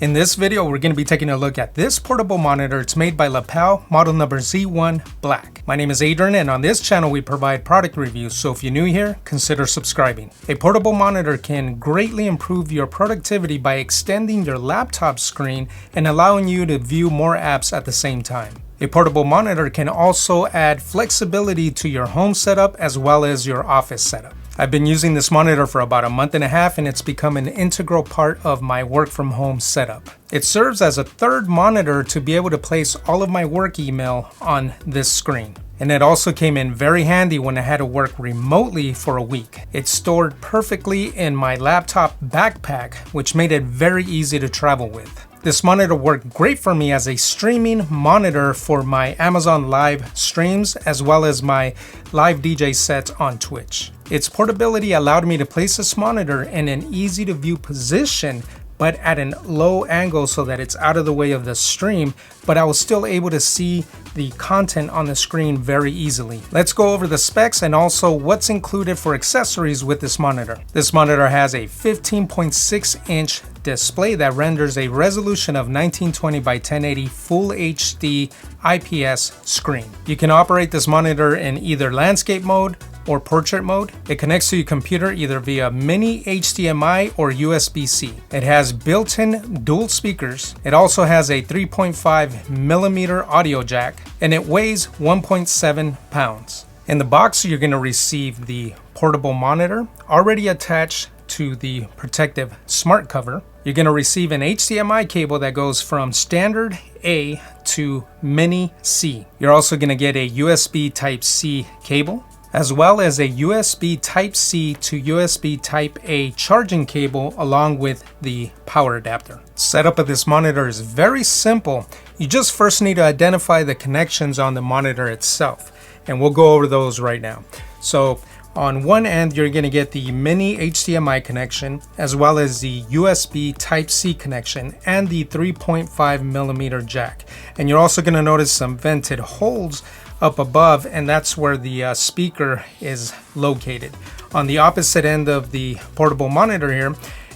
In this video, we're going to be taking a look at this portable monitor. It's made by Lepow, model number Z1 Black. My name is Adrian, and on this channel we provide product reviews, so if you're new here, consider subscribing. A portable monitor can greatly improve your productivity by extending your laptop screen and allowing you to view more apps at the same time. A portable monitor can also add flexibility to your home setup as well as your office setup. I've been using this monitor for about a month and a half, and it's become an integral part of my work from home setup. It serves as a third monitor to be able to place all of my work email on this screen. And it also came in very handy when I had to work remotely for a week. It's stored perfectly in my laptop backpack, which made it very easy to travel with. This monitor worked great for me as a streaming monitor for my Amazon Live streams as well as my live DJ sets on Twitch. Its portability allowed me to place this monitor in an easy to view position, but at a low angle so that it's out of the way of the stream, but I was still able to see the content on the screen very easily. Let's go over the specs and also what's included for accessories with this monitor. This monitor has a 15.6-inch display that renders a resolution of 1920 by 1080 Full HD IPS screen. You can operate this monitor in either landscape mode or portrait mode. It connects to your computer either via mini HDMI or USB-C. It has built-in dual speakers. It also has a 3.5mm audio jack, and it weighs 1.7 pounds. In the box, you're going to receive the portable monitor already attached to the protective smart cover. You're going to receive an HDMI cable that goes from standard A to mini C. You're also going to get a USB Type-C cable, as well as a USB Type-C to USB Type-A charging cable along with the power adapter. Setup of this monitor is very simple. You just first need to identify the connections on the monitor itself, and we'll go over those right now. So on one end, you're going to get the mini HDMI connection, as well as the USB Type-C connection and the 3.5mm jack. And you're also going to notice some vented holes up above, and that's where the speaker is located. On the opposite end of the portable monitor here,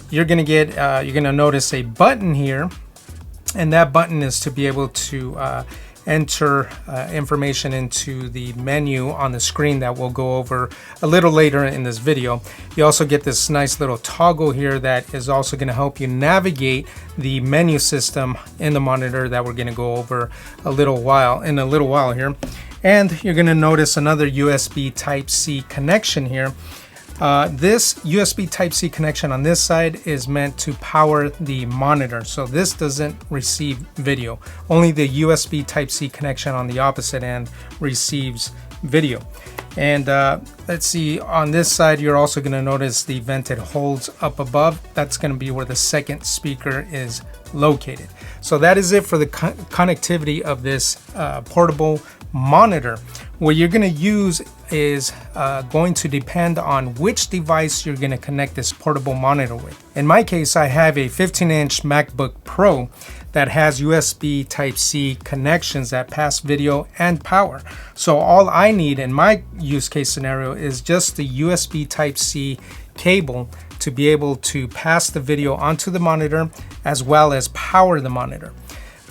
you're going to notice a button here, and that button is to be able to enter information into the menu on the screen that we'll go over a little later in this video. You also get this nice little toggle here that is also going to help you navigate the menu system in the monitor that we're going to go over in a little while here. And you're going to notice another USB Type-C connection here. This USB Type-C connection on this side is meant to power the monitor, so this doesn't receive video. Only the USB Type-C connection on the opposite end receives video. And let's see, on this side you're also going to notice the vented holes up above. That's going to be where the second speaker is located. So that is it for the connectivity of this portable monitor. What you're going to use is going to depend on which device you're going to connect this portable monitor with. In my case, I have a 15-inch MacBook Pro that has USB Type-C connections that pass video and power. So all I need in my use case scenario is just the USB Type-C cable to be able to pass the video onto the monitor as well as power the monitor.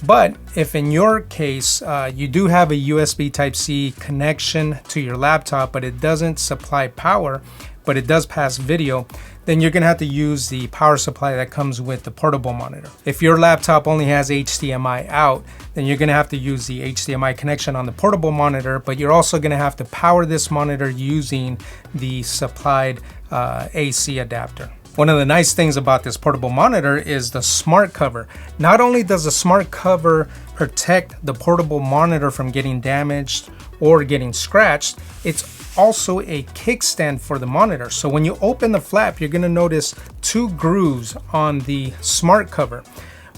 But if in your case you do have a USB Type-C connection to your laptop, but it doesn't supply power, but it does pass video, then you're going to have to use the power supply that comes with the portable monitor. If your laptop only has HDMI out, then you're going to have to use the HDMI connection on the portable monitor, but you're also going to have to power this monitor using the supplied AC adapter. One of the nice things about this portable monitor is the smart cover. Not only does the smart cover protect the portable monitor from getting damaged or getting scratched, it's also a kickstand for the monitor. So when you open the flap, you're going to notice two grooves on the smart cover.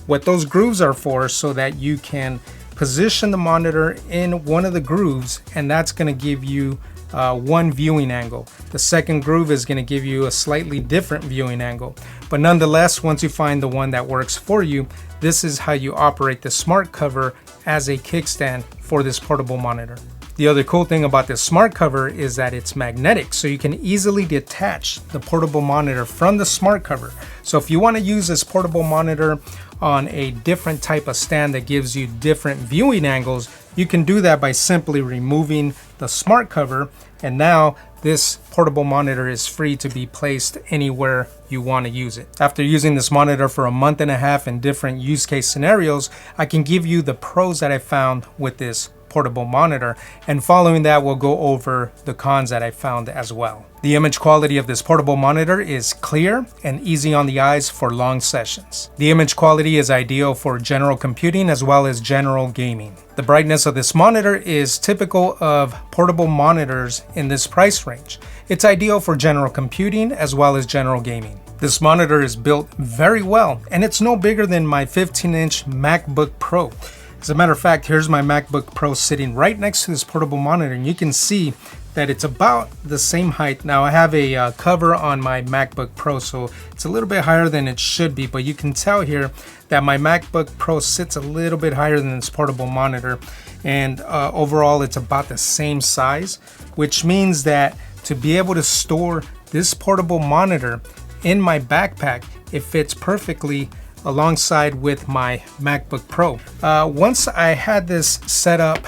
What those grooves are for so that you can position the monitor in one of the grooves, and that's going to give you one viewing angle. The second groove is going to give you a slightly different viewing angle. But nonetheless, once you find the one that works for you, this is how you operate the smart cover as a kickstand for this portable monitor. The other cool thing about this smart cover is that it's magnetic, so you can easily detach the portable monitor from the smart cover. So if you want to use this portable monitor on a different type of stand that gives you different viewing angles, you can do that by simply removing the smart cover, and now this portable monitor is free to be placed anywhere you want to use it. After using this monitor for a month and a half in different use case scenarios, I can give you the pros that I found with this portable monitor, and following that we'll go over the cons that I found as well. The image quality of this portable monitor is clear and easy on the eyes for long sessions. The image quality is ideal for general computing as well as general gaming. The brightness of this monitor is typical of portable monitors in this price range. It's ideal for general computing as well as general gaming. This monitor is built very well, and it's no bigger than my 15-inch MacBook Pro. As a matter of fact, here's my MacBook Pro sitting right next to this portable monitor, and you can see that it's about the same height. Now I have a cover on my MacBook Pro, so it's a little bit higher than it should be, but you can tell here that my MacBook Pro sits a little bit higher than this portable monitor, and overall it's about the same size, which means that to be able to store this portable monitor in my backpack, it fits perfectly alongside with my MacBook Pro. Once I had this set up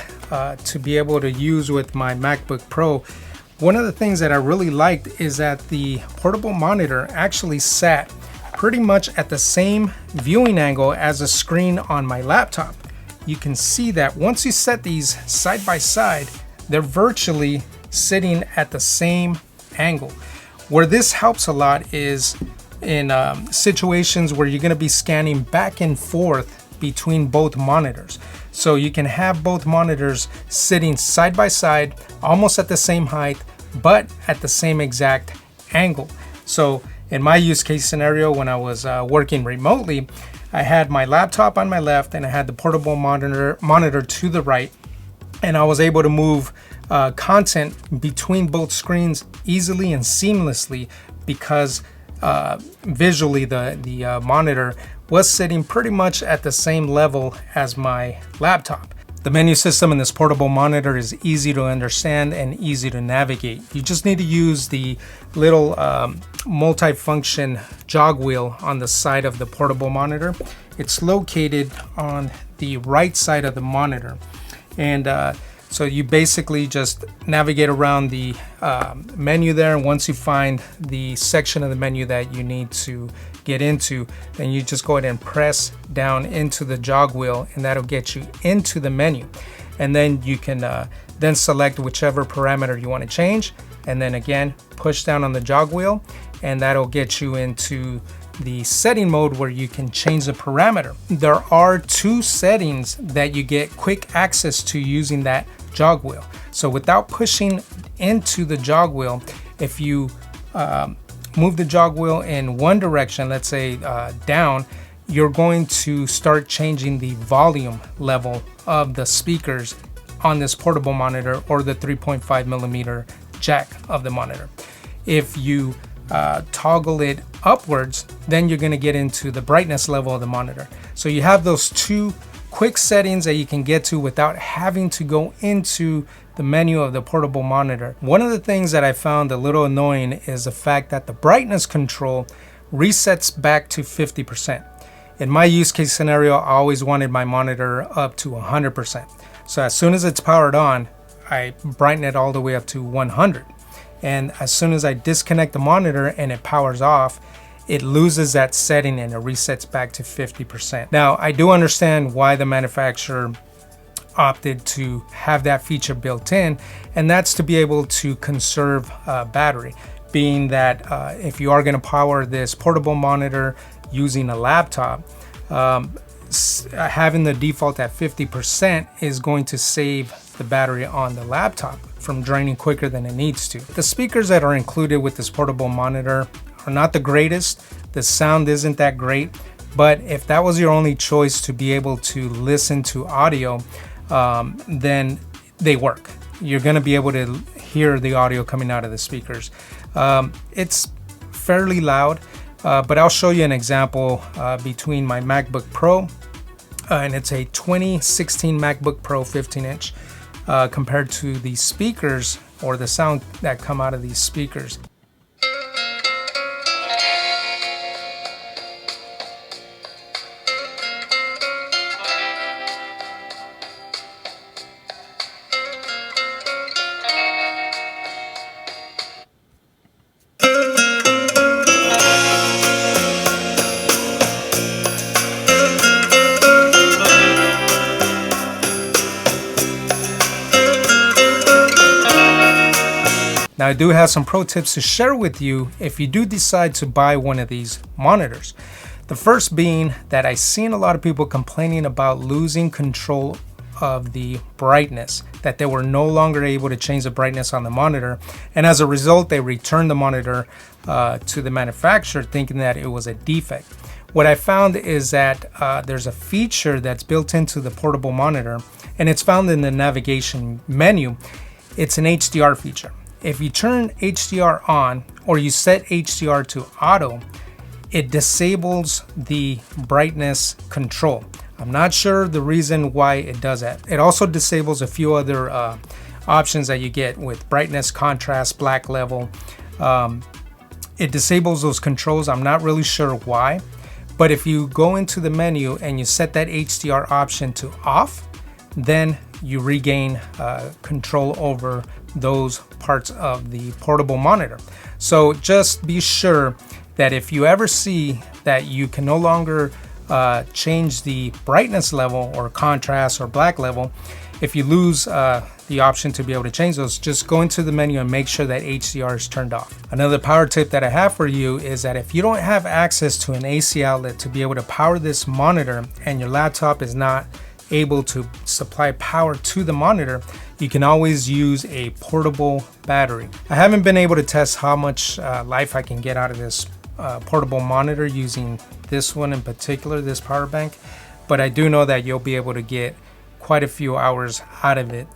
to be able to use with my MacBook Pro, one of the things that I really liked is that the portable monitor actually sat pretty much at the same viewing angle as a screen on my laptop. You can see that once you set these side by side, they're virtually sitting at the same angle. Where this helps a lot is in situations where you're going to be scanning back and forth between both monitors. So you can have both monitors sitting side by side, almost at the same height, but at the same exact angle. So in my use case scenario, when I was working remotely, I had my laptop on my left and I had the portable monitor to the right, and I was able to move content between both screens easily and seamlessly because visually the monitor was sitting pretty much at the same level as my laptop. The menu system in this portable monitor is easy to understand and easy to navigate. You just need to use the little multi-function jog wheel on the side of the portable monitor. It's located on the right side of the monitor, and so you basically just navigate around the menu there, and once you find the section of the menu that you need to get into, then you just go ahead and press down into the jog wheel, and that'll get you into the menu. And then you can then select whichever parameter you want to change, and then again push down on the jog wheel, and that'll get you into the setting mode where you can change the parameter. There are two settings that you get quick access to using that jog wheel. So without pushing into the jog wheel, if you move the jog wheel in one direction, let's say down, you're going to start changing the volume level of the speakers on this portable monitor or the 3.5mm jack of the monitor. If you toggle it upwards, then you're going to get into the brightness level of the monitor. So you have those two quick settings that you can get to without having to go into the menu of the portable monitor. One of the things that I found a little annoying is the fact that the brightness control resets back to 50%. In my use case scenario, I always wanted my monitor up to 100%. So as soon as it's powered on, I brighten it all the way up to 100. And as soon as I disconnect the monitor and it powers off, it loses that setting and it resets back to 50%. Now, I do understand why the manufacturer opted to have that feature built in, and that's to be able to conserve battery, being that if you are going to power this portable monitor using a laptop, having the default at 50% is going to save the battery on the laptop from draining quicker than it needs to. The speakers that are included with this portable monitor are not the greatest. The sound isn't that great, but if that was your only choice to be able to listen to audio, then they work. You're going to be able to hear the audio coming out of the speakers. It's fairly loud, but I'll show you an example between my MacBook Pro, and it's a 2016 MacBook Pro 15-inch. compared to the speakers or the sound that come out of these speakers. Now I do have some pro tips to share with you if you do decide to buy one of these monitors. The first being that I've seen a lot of people complaining about losing control of the brightness, that they were no longer able to change the brightness on the monitor, and as a result they returned the monitor to the manufacturer thinking that it was a defect. What I found is that there's a feature that's built into the portable monitor, and it's found in the navigation menu. It's an HDR feature. If you turn HDR on or you set HDR to auto, it disables the brightness control. I'm not sure the reason why it does that. It also disables a few other options that you get with brightness, contrast, black level. It disables those controls. I'm not really sure why, but if you go into the menu and you set that HDR option to off, then you regain control over those parts of the portable monitor. So just be sure that if you ever see that you can no longer change the brightness level or contrast or black level, if you lose the option to be able to change those, just go into the menu and make sure that HDR is turned off. Another power tip that I have for you is that if you don't have access to an AC outlet to be able to power this monitor and your laptop is not able to supply power to the monitor, you can always use a portable battery. I haven't been able to test how much life I can get out of this portable monitor using this one in particular, this power bank, but I do know that you'll be able to get quite a few hours out of it.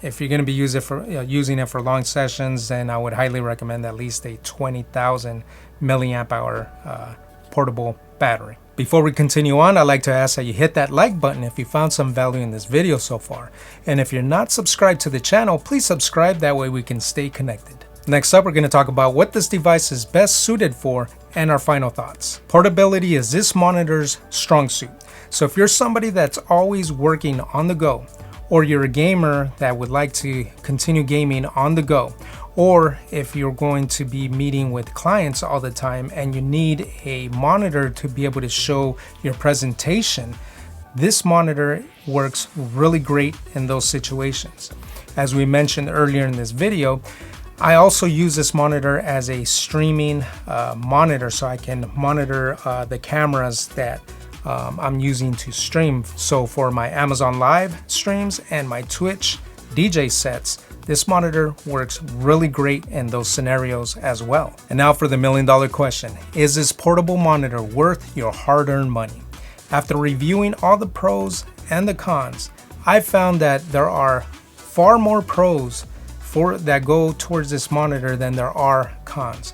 If you're going to be using it for long sessions, then I would highly recommend at least a 20,000 milliamp hour portable battery. Before we continue on, I'd like to ask that you hit that like button if you found some value in this video so far. And if you're not subscribed to the channel, please subscribe, that way we can stay connected. Next up, we're going to talk about what this device is best suited for and our final thoughts. Portability is this monitor's strong suit. So if you're somebody that's always working on the go, or you're a gamer that would like to continue gaming on the go, or if you're going to be meeting with clients all the time and you need a monitor to be able to show your presentation, this monitor works really great in those situations. As we mentioned earlier in this video, I also use this monitor as a streaming monitor, so I can monitor the cameras that I'm using to stream. So for my Amazon Live streams and my Twitch DJ sets, this monitor works really great in those scenarios as well. And now for the million-dollar question: is this portable monitor worth your hard-earned money? After reviewing all the pros and the cons, I found that there are far more pros that go towards this monitor than there are cons.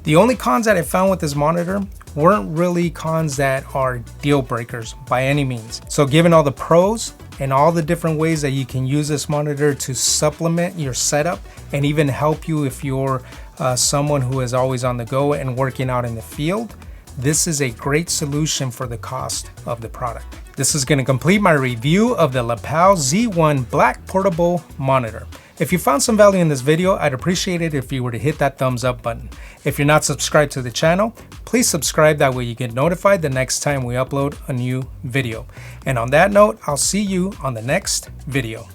The only cons that I found with this monitor weren't really cons that are deal breakers by any means. So given all the pros and all the different ways that you can use this monitor to supplement your setup and even help you if you're someone who is always on the go and working out in the field, this is a great solution for the cost of the product. This is going to complete my review of the Lepow Z1 Black Portable Monitor. If you found some value in this video, I'd appreciate it if you were to hit that thumbs up button. If you're not subscribed to the channel, please subscribe, that way you get notified the next time we upload a new video. And on that note, I'll see you on the next video.